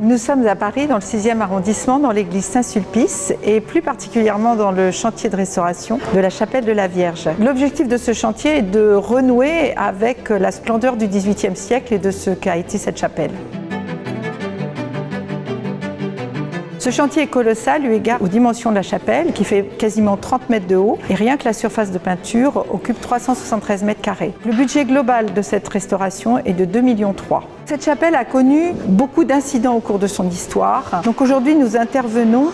Nous sommes à Paris, dans le 6e arrondissement, dans l'église Saint-Sulpice et plus particulièrement dans le chantier de restauration de la chapelle de la Vierge. L'objectif de ce chantier est de renouer avec la splendeur du XVIIIe siècle et de ce qu'a été cette chapelle. Ce chantier est colossal eu égard aux dimensions de la chapelle qui fait quasiment 30 mètres de haut et rien que la surface de peinture occupe 373 mètres carrés. Le budget global de cette restauration est de 2,3 millions. Cette chapelle a connu beaucoup d'incidents au cours de son histoire. Donc aujourd'hui nous intervenons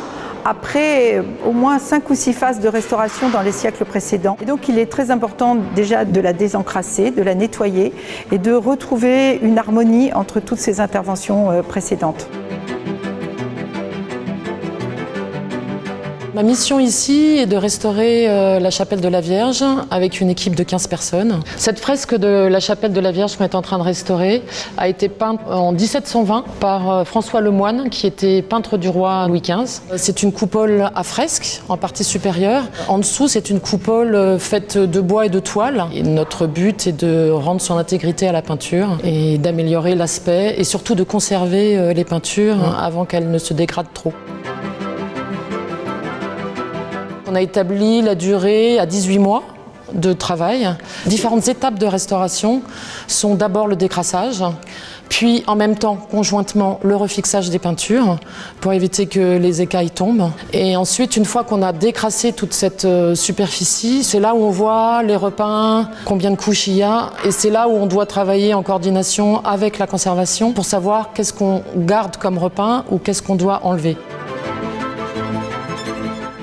après au moins 5 ou 6 phases de restauration dans les siècles précédents. Et donc il est très important déjà de la désencrasser, de la nettoyer et de retrouver une harmonie entre toutes ces interventions précédentes. Ma mission ici est de restaurer la chapelle de la Vierge avec une équipe de 15 personnes. Cette fresque de la chapelle de la Vierge qu'on est en train de restaurer a été peinte en 1720 par François Lemoine, qui était peintre du roi Louis XV. C'est une coupole à fresque en partie supérieure. En dessous, c'est une coupole faite de bois et de toile. Et notre but est de rendre son intégrité à la peinture et d'améliorer l'aspect et surtout de conserver les peintures avant qu'elles ne se dégradent trop. On a établi la durée à 18 mois de travail. Différentes étapes de restauration sont d'abord le décrassage, puis en même temps, conjointement, le refixage des peintures pour éviter que les écailles tombent. Et ensuite, une fois qu'on a décrassé toute cette superficie, c'est là où on voit les repeints, combien de couches il y a, et c'est là où on doit travailler en coordination avec la conservation pour savoir qu'est-ce qu'on garde comme repeint ou qu'est-ce qu'on doit enlever.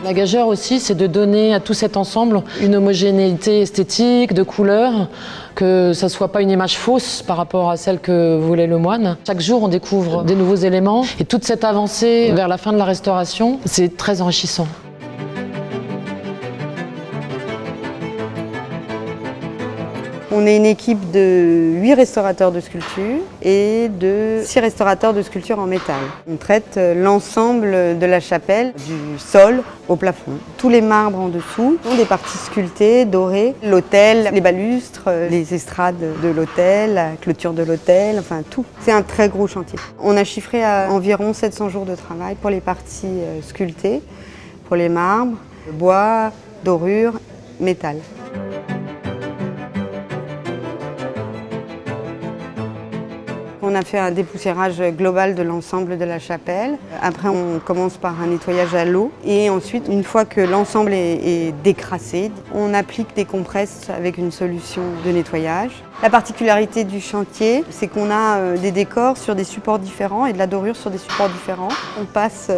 La gageure aussi, c'est de donner à tout cet ensemble une homogénéité esthétique, de couleurs, que ça ne soit pas une image fausse par rapport à celle que voulait Lemoine. Chaque jour, on découvre des nouveaux éléments et toute cette avancée vers la fin de la restauration, c'est très enrichissant. On est une équipe de 8 restaurateurs de sculpture et de 6 restaurateurs de sculpture en métal. On traite l'ensemble de la chapelle, du sol au plafond. Tous les marbres en dessous ont des parties sculptées, dorées. L'autel, les balustres, les estrades de l'autel, la clôture de l'autel, enfin tout. C'est un très gros chantier. On a chiffré à environ 700 jours de travail pour les parties sculptées, pour les marbres, bois, dorure, métal. On a fait un dépoussiérage global de l'ensemble de la chapelle. Après, on commence par un nettoyage à l'eau. Et ensuite, une fois que l'ensemble est décrassé, on applique des compresses avec une solution de nettoyage. La particularité du chantier, c'est qu'on a des décors sur des supports différents et de la dorure sur des supports différents. On passe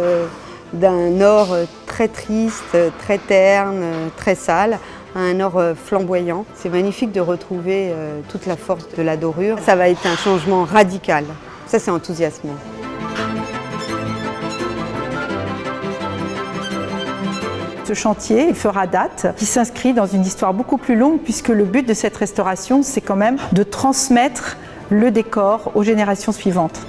d'un or très triste, très terne, très sale, à un or flamboyant. C'est magnifique de retrouver toute la force de la dorure. Ça va être un changement radical. Ça, c'est enthousiasmant. Ce chantier fera date, qui s'inscrit dans une histoire beaucoup plus longue puisque le but de cette restauration, c'est quand même de transmettre le décor aux générations suivantes.